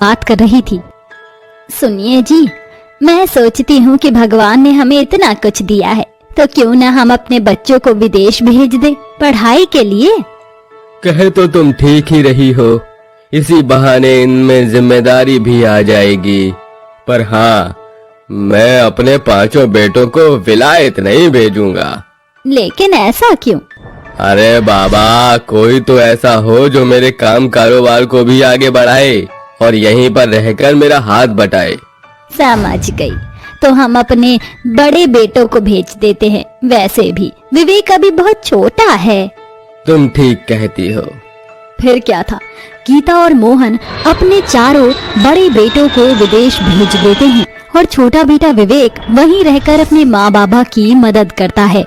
बात कर रही थी। सुनिए जी, मैं सोचती हूँ कि भगवान ने हमें इतना कुछ दिया है, तो क्यों ना हम अपने बच्चों को विदेश भेज दें पढ़ाई के लिए। कहे तो तुम ठीक ही रही हो, इसी बहाने इनमें जिम्मेदारी भी आ जाएगी। पर हाँ, मैं अपने 5 बेटों को विलायत नहीं भेजूंगा। लेकिन ऐसा क्यों? अरे बाबा, कोई तो ऐसा हो जो मेरे काम कारोबार को भी आगे बढ़ाए और यहीं पर रहकर मेरा हाथ बटाए। समझ गई, तो हम अपने बड़े बेटों को भेज देते हैं। वैसे भी विवेक अभी बहुत छोटा है। तुम ठीक कहती हो। फिर क्या था, गीता और मोहन अपने चारों बड़े बेटों को विदेश भेज देते हैं और छोटा बेटा विवेक वहीं रहकर अपने माँ बाबा की मदद करता है।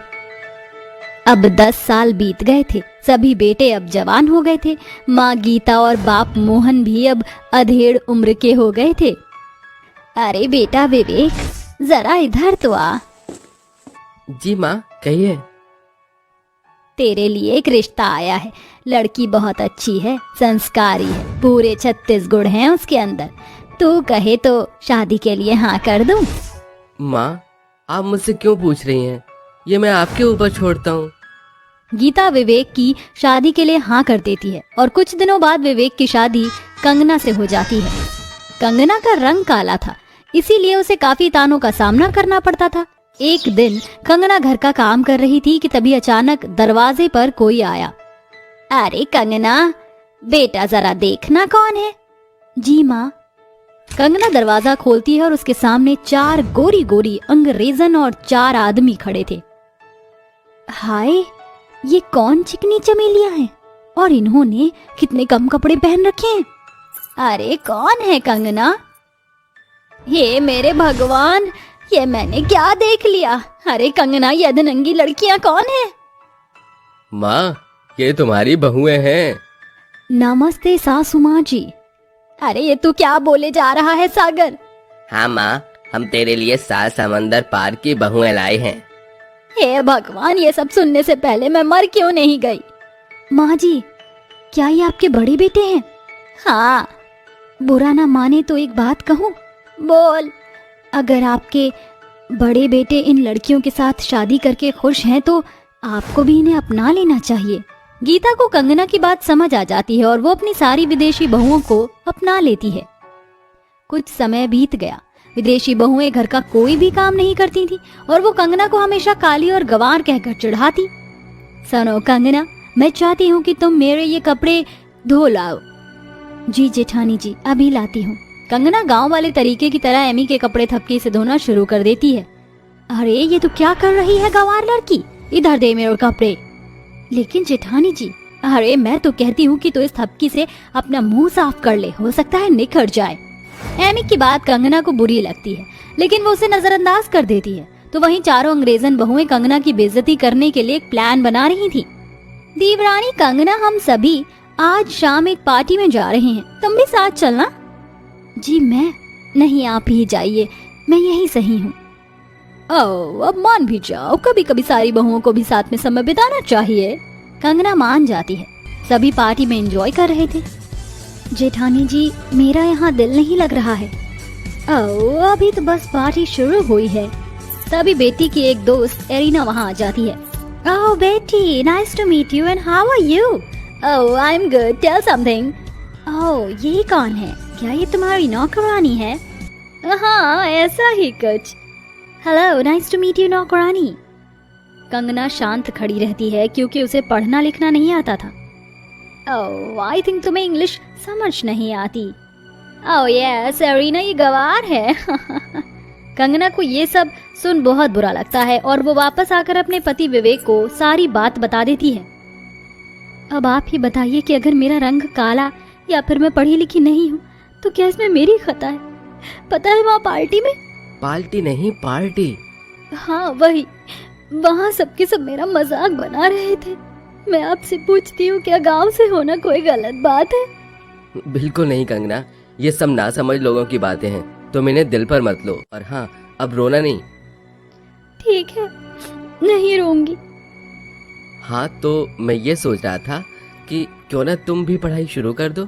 अब 10 साल बीत गए थे। सभी बेटे अब जवान हो गए थे। माँ गीता और बाप मोहन भी अब अधेड़ उम्र के हो गए थे। अरे बेटा विवेक, जरा इधर तो आ। जी माँ, कहिए। तेरे लिए एक रिश्ता आया है। लड़की बहुत अच्छी है, संस्कारी है, पूरे 36 गुण हैं उसके अंदर। तू कहे तो शादी के लिए हाँ कर दूं? माँ, आप मुझसे क्यों पूछ रही हैं? ये मैं आपके ऊपर छोड़ता हूँ। गीता विवेक की शादी के लिए हाँ कर देती है और कुछ दिनों बाद विवेक की शादी कंगना से हो जाती है। कंगना का रंग काला था, इसीलिए उसे काफी तानों का सामना करना पड़ता था। एक दिन कंगना घर का काम कर रही थी कि तभी अचानक दरवाजे पर कोई आया। अरे कंगना, बेटा जरा देखना कौन है। जी माँ। कंगना दरवाजा खोलती है और उसके सामने 4 गोरी गोरी अंग्रेजन और 4 आदमी खड़े थे। हाय, ये कौन चिकनी चमेलियां हैं और इन्होंने कितने कम कपड़े पहन रखे हैं। अरे कौन है कंगना? ये मेरे भगवान, ये मैंने क्या देख लिया। अरे कंगना, ये अधनंगी लड़कियां कौन है? माँ, ये तुम्हारी बहुएं हैं। नमस्ते सासू माँ जी। अरे ये तू क्या बोले जा रहा है सागर? हाँ माँ, हम तेरे लिए 7 समंदर पार की बहुएं लाए हैं। हे भगवान, ये सब सुनने से पहले मैं मर क्यों नहीं गई। माँ जी, क्या ये आपके बड़े बेटे हैं? हाँ। बुरा ना माने तो एक बात कहूँ? बोल। अगर आपके बड़े बेटे इन लड़कियों के साथ शादी करके खुश हैं तो आपको भी इन्हें अपना लेना चाहिए। गीता को कंगना की बात समझ आ जाती है और वो अपनी सारी विदेशी बहुओं को अपना लेती है। कुछ समय बीत गया। विदेशी बहुएं घर का कोई भी काम नहीं करती थी और वो कंगना को हमेशा काली और गंवार कहकर चिढ़ाती। सुनो कंगना, मैं चाहती हूँ कि तुम मेरे ये कपड़े धो लाओ। जी जेठानी जी, अभी लाती हूँ। कंगना गांव वाले तरीके की तरह एमी के कपड़े थपकी से धोना शुरू कर देती है। अरे ये तो क्या कर रही है गंवार लड़की, इधर दे मेरे कपड़े। लेकिन जेठानी जी, अरे मैं तो कहती हूँ कि तो इस थपकी से अपना मुंह साफ कर ले, हो सकता है निखर जाए। एमी की बात कंगना को बुरी लगती है, लेकिन वो उसे नजरअंदाज कर देती है। तो वहीं चारों अंग्रेजन बहुएं कंगना की बेइज्जती करने के लिए एक प्लान बना रही थी। देवरानी कंगना, हम सभी आज शाम एक पार्टी में जा रहे हैं, तुम भी साथ चलना। जी मैं नहीं, आप ही जाइए, मैं यही सही हूँ। ओह, अब मान भी जाओ, कभी कभी सारी बहुओं को भी साथ में समय बिताना चाहिए। कंगना मान जाती है। सभी पार्टी में एंजॉय कर रहे थे। जेठानी जी, मेरा यहाँ दिल नहीं लग रहा है। ओह, अभी तो बस पार्टी शुरू हुई है। तभी बेटी की एक दोस्त एरिना वहाँ आ जाती है। ओह बेटी, nice to meet you and how are you? Oh I am good, tell something. Oh, ये कौन है? क्या ये तुम्हारी नौकरानी है? हाँ, ऐसा ही कुछ। Hello, nice to meet you नौकरानी। कंगना शांत खड़ी रहती है क्योंकि उसे पढ़ना लिखना नहीं आता था। ओह, आई थिंक तुम्हें इंग्लिश समझ नहीं आती। ओह यस, एरिना ये गवार है। कंगना को ये सब सुन बहुत बुरा लगता है और वो वापस आकर अपने पति विवेक को सारी बात बता देती है। अब आप ही बताइए कि अगर मेरा रंग काला या फिर मैं पढ़ी लिखी नहीं हूँ तो क्या इसमें मेरी खता है? पता है वहाँ पार्टी में, पार्टी नहीं पार्टी। हाँ वही, वहाँ सबके सब मेरा मजाक बना रहे थे। मैं आपसे पूछती हूँ, क्या गांव से होना कोई गलत बात है? बिल्कुल नहीं कंगना, ये सब नासमझ लोगों की बातें हैं, तुम इन्हें दिल पर मत लो। और हाँ, अब रोना नहीं। ठीक है, नहीं रोऊंगी। हाँ, तो मैं ये सोच रहा था कि क्यों ना तुम भी पढ़ाई शुरू कर दो।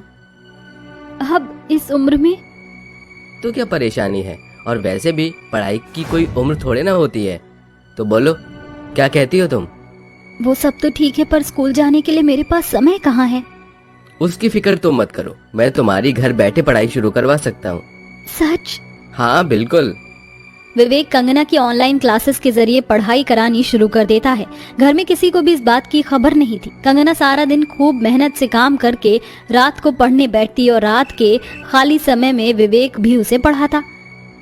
अब इस उम्र में? तो क्या परेशानी है? और वैसे भी पढ़ाई की कोई उम्र थोड़े ना होती है। तो बोलो, क्या कहती हो तुम? वो सब तो ठीक है, पर स्कूल जाने के लिए मेरे पास समय कहाँ है? उसकी फिक्र तुम मत करो, मैं तुम्हारी घर बैठे पढ़ाई शुरू करवा सकता हूँ। सच? हाँ बिल्कुल। विवेक कंगना की ऑनलाइन क्लासेस के जरिए पढ़ाई करानी शुरू कर देता है। घर में किसी को भी इस बात की खबर नहीं थी। कंगना सारा दिन खूब मेहनत से काम करके रात को पढ़ने बैठती और रात के खाली समय में विवेक भी उसे पढ़ाता।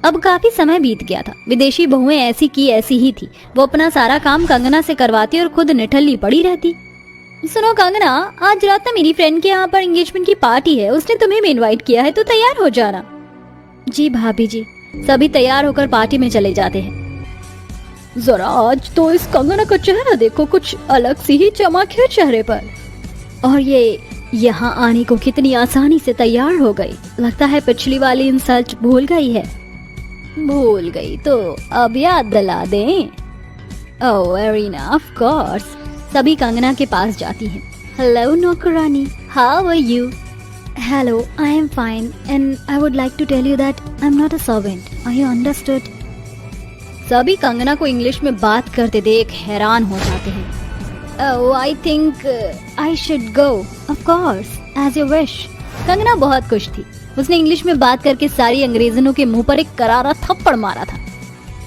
अब काफी समय बीत गया था। विदेशी बहुएं ऐसी की ऐसी ही थी। वो अपना सारा काम कंगना से करवाती और खुद निठल्ली पड़ी रहती। सुनो कंगना, आज रात ना मेरी फ्रेंड के यहाँ पर एंगेजमेंट की पार्टी है, उसने तुम्हें भी इनवाइट किया है, तो तैयार हो जाना। जी भाभी जी। सभी तैयार होकर पार्टी में चले जाते हैं। जरा आज तो इस कंगना का चेहरा देखो, कुछ अलग सी ही चमक है चेहरे पर। और ये यहाँ आने को कितनी आसानी से तैयार हो गई। लगता है पिछली वाली इंसल्ट भूल गई है। भूल गई तो अब याद दिला दें। Oh arena, of course. सभी कंगना के पास जाती हैं। हेलो नौकरानी, how are you? Hello, I am fine and I would like to tell you that I'm not a servant. Are you understood? सभी कंगना को इंग्लिश में बात करते देख हैरान हो जाते हैं। Oh, I think I should go. Of course, as you wish. Kangana बहुत खुश थी। उसने इंग्लिश में बात करके सारी अंग्रेजनों के मुंह पर एक करारा थप्पड़ मारा था।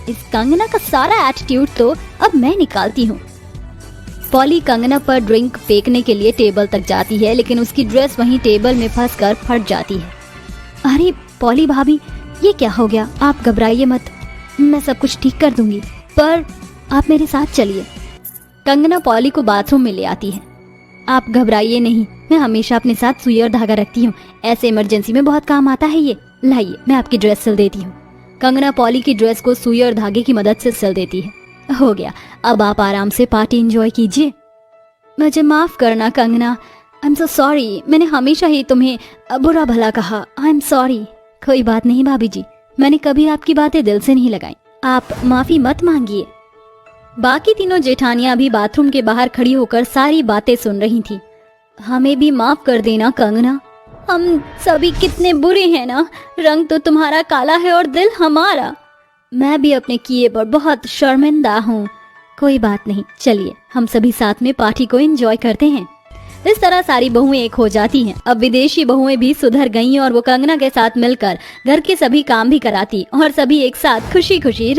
इस कंगना का सारा एटीट्यूड तो अब मैं निकालती हूँ। पॉली कंगना पर ड्रिंक फेंकने के लिए टेबल तक जाती है, लेकिन उसकी ड्रेस वहीं टेबल में फंसकर फट जाती है। अरे पॉली भाभी, ये क्या हो गया? आप घबराइए मत, मैं सब कुछ ठीक कर दूंगी, पर आप मेरे साथ चलिए। कंगना पॉली को बाथरूम में ले आती है। आप घबराइए नहीं, मैं हमेशा अपने साथ सुई और धागा रखती हूँ, ऐसे इमरजेंसी में बहुत काम आता है ये। लाइए, मैं आपकी ड्रेस सिल देती हूँ। कंगना पॉली की ड्रेस को सुई और धागे की मदद से सिल देती है। हो गया, अब आप आराम से पार्टी एंजॉय कीजिए। मुझे माफ करना Kangana, I am so sorry. मैंने हमेशा ही तुम्हें बुरा भला कहा। I am sorry. कोई बात नहीं भाभी जी, मैंने कभी आपकी बातें दिल से नहीं लगाई। आप माफी मत मांगिए। बाकी तीनों जेठानियां भी बाथरूम के बाहर खड़ी होकर सारी बातें सुन रही थी। हमें भी माफ कर देना कंगना, हम सभी कितने बुरे हैं ना। रंग तो तुम्हारा काला है और दिल हमारा। मैं भी अपने किए पर बहुत शर्मिंदा हूँ। कोई बात नहीं, चलिए हम सभी साथ में पार्टी को एंजॉय करते हैं। इस तरह सारी बहुएं एक हो जाती हैं। अब विदेशी बहुएं भी सुधर गईं और वो कंगना के साथ मिलकर घर के सभी काम भी कराती और सभी एक साथ खुशी खुशी